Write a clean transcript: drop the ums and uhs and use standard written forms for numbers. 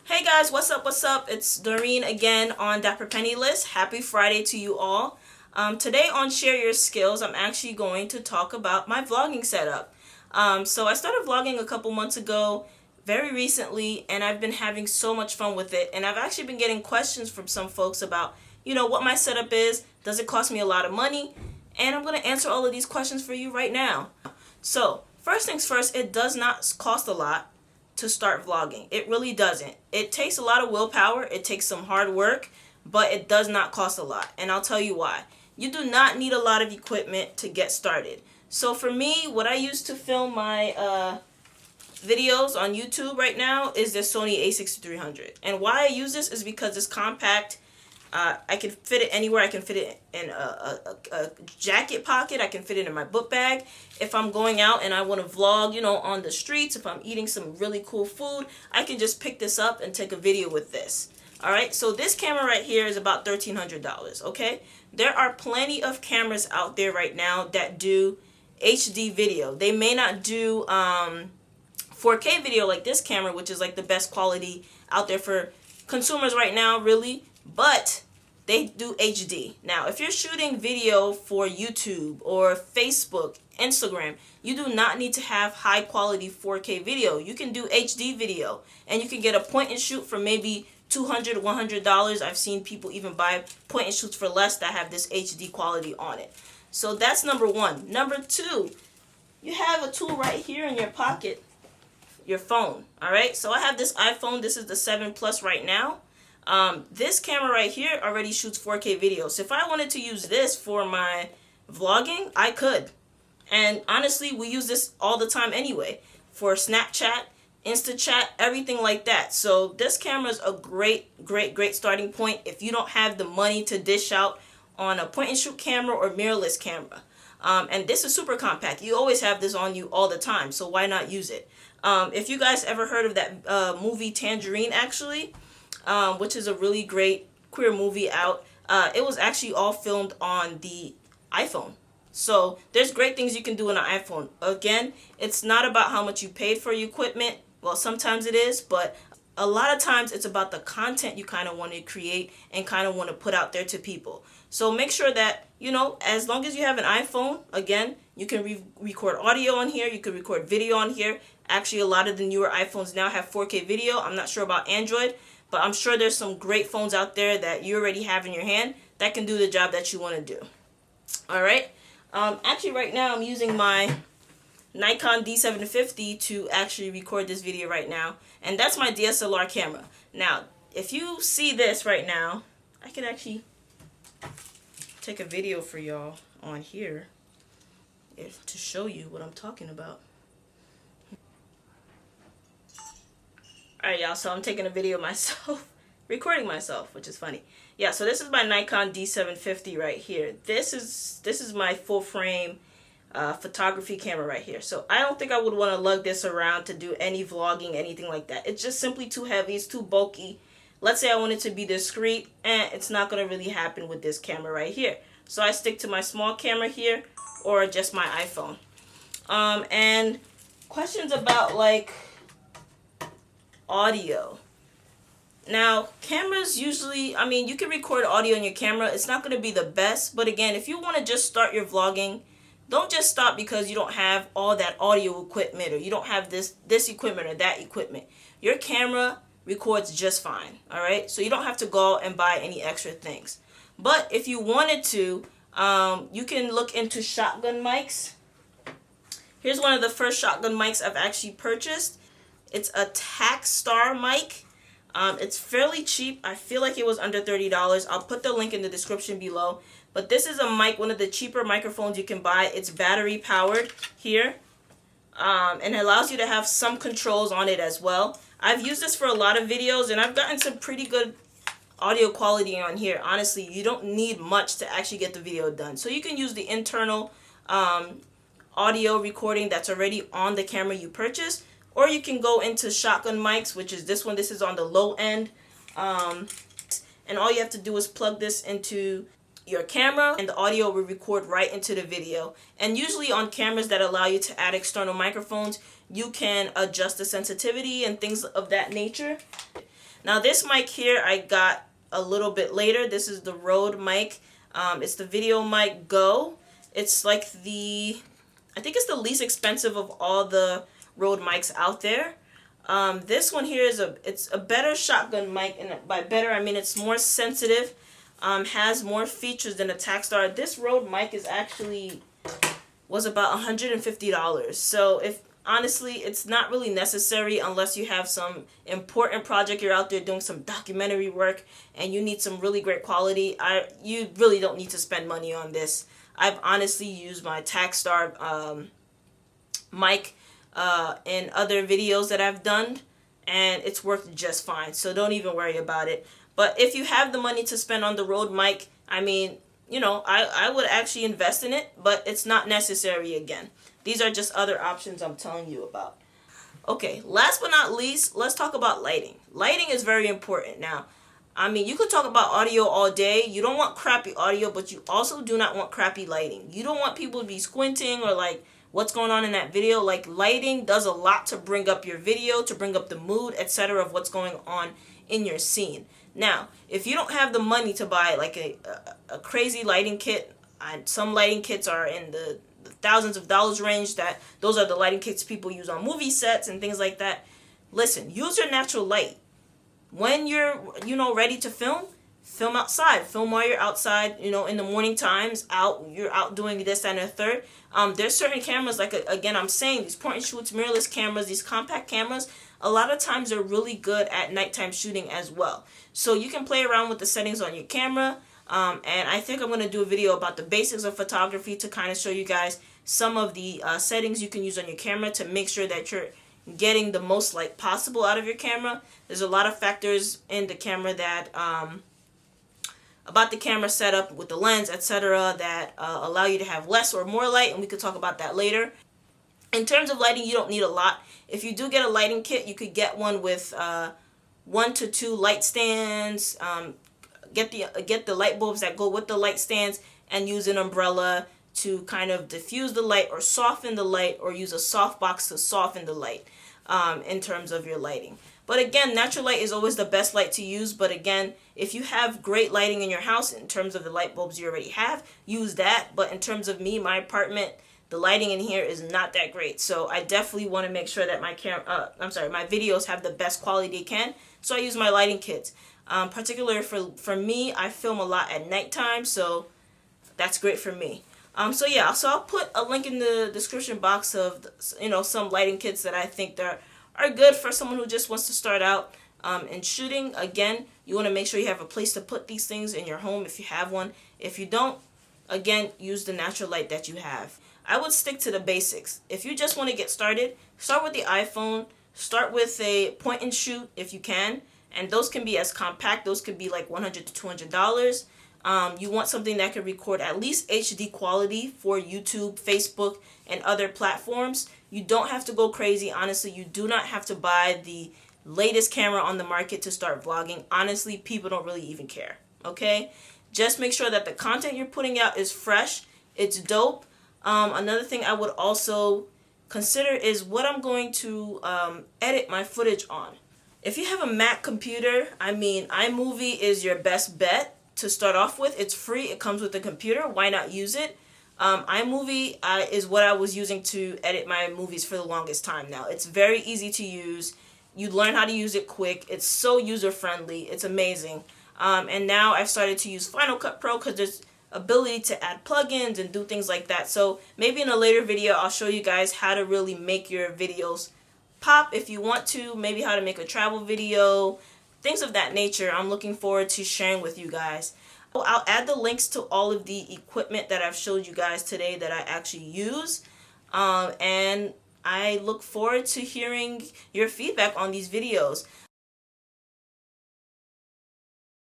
Hey guys, what's up? What's up? It's Doreen again on Dapper Penniless. Happy Friday to you all. Today on Share Your Skills, I'm actually going to talk about my vlogging setup. So I started vlogging a couple months ago, very recently, and I've been having so much fun with it. And I've actually been getting questions from some folks about, what my setup is. Does it cost me a lot of money? And I'm going to answer all of these questions for you right now. So first things first, it does not cost a lot to start vlogging. It really doesn't. It takes a lot of willpower, it takes some hard work, but it does not cost a lot. And I'll tell you why. You do not need a lot of equipment to get started. So for me, what I use to film my videos on YouTube right now is this Sony a6300. And why I use this is because it's compact. I can fit it anywhere. I can fit it in a jacket pocket. I can fit it in my book bag. If I'm going out and I want to vlog, on the streets, if I'm eating some really cool food, I can just pick this up and take a video with this. Alright, so this camera right here is about $1,300, okay? There are plenty of cameras out there right now that do HD video. They may not do 4K video like this camera, which is like the best quality out there for consumers right now, really, but they do HD. Now, if you're shooting video for YouTube or Facebook, Instagram, you do not need to have high quality 4K video. You can do HD video, and you can get a point and shoot for maybe $200, $100. I've seen people even buy point and shoots for less that have this HD quality on it. So that's number one. Number two, you have a tool right here in your pocket, your phone. All right, so I have this iPhone. This is the 7 Plus right now. This camera right here already shoots 4K video. So if I wanted to use this for my vlogging, I could. And honestly, we use this all the time anyway. For Snapchat, InstaChat, everything like that. So this camera is a great starting point if you don't have the money to dish out on a point and shoot camera or mirrorless camera. And this is super compact. You always have this on you all the time, so why not use it? If you guys ever heard of that movie Tangerine, actually, which is a really great queer movie out. It was actually all filmed on the iPhone. So there's great things you can do on an iPhone. Again, it's not about how much you paid for your equipment. Well, sometimes it is, but a lot of times it's about the content you kind of want to create and kind of want to put out there to people. So make sure that, as long as you have an iPhone, again, you can record audio on here, you can record video on here. Actually, a lot of the newer iPhones now have 4K video. I'm not sure about Android, but I'm sure there's some great phones out there that you already have in your hand that can do the job that you want to do. Alright. Actually, right now I'm using my Nikon D750 to actually record this video right now. And that's my DSLR camera. Now, if you see this right now, I can actually take a video for y'all on here to show you what I'm talking about. Alright, y'all, so I'm taking a video of myself, recording myself, which is funny. Yeah, so this is my Nikon D750 right here. This is my full frame photography camera right here. So I don't think I would want to lug this around to do any vlogging, anything like that. It's just simply too heavy, it's too bulky. Let's say I want it to be discreet, and it's not going to really happen with this camera right here. So I stick to my small camera here, or just my iPhone. And questions about, like, audio. Now, cameras usually, you can record audio on your camera. It's not going to be the best, but again, if you want to just start your vlogging, don't just stop because you don't have all that audio equipment, or you don't have this equipment or that equipment. Your camera records just fine, alright? So you don't have to go and buy any extra things. But if you wanted to, you can look into shotgun mics. Here's one of the first shotgun mics I've actually purchased. It's a Takstar mic. It's fairly cheap. I feel like it was under $30. I'll put the link in the description below. But this is a mic, one of the cheaper microphones you can buy. It's battery powered here. And it allows you to have some controls on it as well. I've used this for a lot of videos, and I've gotten some pretty good audio quality on here. Honestly, you don't need much to actually get the video done. So you can use the internal audio recording that's already on the camera you purchased. Or you can go into shotgun mics, which is this one. This is on the low end. And all you have to do is plug this into your camera, and the audio will record right into the video. And usually on cameras that allow you to add external microphones, you can adjust the sensitivity and things of that nature. Now this mic here I got a little bit later. This is the Rode mic. It's the VideoMic Go. It's like I think it's the least expensive of all the Rode mics out there. This one here it's a better shotgun mic, and by better I mean it's more sensitive, has more features than a Takstar. This Rode mic was about $150. So honestly, it's not really necessary unless you have some important project, you're out there doing some documentary work and you need some really great quality. You really don't need to spend money on this. I've honestly used my Takstar mic in other videos that I've done, and it's worked just fine, so don't even worry about it. But if you have the money to spend on the Rode mic, I mean, you know, I would actually invest in it, but it's not necessary again. These are just other options I'm telling you about. Okay, last but not least, let's talk about lighting. Lighting is very important. Now, I mean, you could talk about audio all day. You don't want crappy audio, but you also do not want crappy lighting. You don't want people to be squinting or like, what's going on in that video. Like, lighting does a lot to bring up your video, to bring up the mood, etc. of what's going on in your scene. Now, if you don't have the money to buy like a crazy lighting kit, some lighting kits are in the thousands of dollars range. Those are the lighting kits people use on movie sets and things like that. Listen, use your natural light. When you're, ready to film outside. Film while you're outside, in the morning times, you're out doing this, that, and the third. There's certain cameras, like, again, I'm saying, these point and shoots, mirrorless cameras, these compact cameras, a lot of times they're really good at nighttime shooting as well. So you can play around with the settings on your camera. And I think I'm going to do a video about the basics of photography to kind of show you guys some of the settings you can use on your camera to make sure that you're getting the most light possible out of your camera. There's a lot of factors in the camera that about the camera setup with the lens, etc., that allow you to have less or more light, and we could talk about that later. In terms of lighting, you don't need a lot. If you do get a lighting kit, you could get one with 1 to 2 light stands. Get the light bulbs that go with the light stands, and use an umbrella to kind of diffuse the light or soften the light, or use a softbox to soften the light in terms of your lighting. But again, natural light is always the best light to use. But again, if you have great lighting in your house in terms of the light bulbs you already have, use that. But in terms of me, my apartment, the lighting in here is not that great. So I definitely want to make sure that my videos have the best quality they can. So I use my lighting kits. Particularly for me, I film a lot at nighttime, so that's great for me. So I'll put a link in the description box of some lighting kits that I think that are good for someone who just wants to start out in shooting. Again, you want to make sure you have a place to put these things in your home if you have one. If you don't, again, use the natural light that you have. I would stick to the basics. If you just want to get started, start with the iPhone. Start with a point and shoot if you can. And those can be as compact. Those could be like $100 to $200. You want something that can record at least HD quality for YouTube, Facebook, and other platforms. You don't have to go crazy. Honestly, you do not have to buy the latest camera on the market to start vlogging. Honestly, people don't really even care. Okay? Just make sure that the content you're putting out is fresh. It's dope. Another thing I would also consider is what I'm going to edit my footage on. If you have a Mac computer, iMovie is your best bet to start off with. It's free. It comes with the computer. Why not use it? iMovie is what I was using to edit my movies for the longest time now. It's very easy to use. You learn how to use it quick. It's so user-friendly. It's amazing. And now I've started to use Final Cut Pro because there's ability to add plugins and do things like that. So maybe in a later video, I'll show you guys how to really make your videos pop if you want to. Maybe how to make a travel video, things of that nature. I'm looking forward to sharing with you guys. I'll add the links to all of the equipment that I've showed you guys today that I actually use. And I look forward to hearing your feedback on these videos.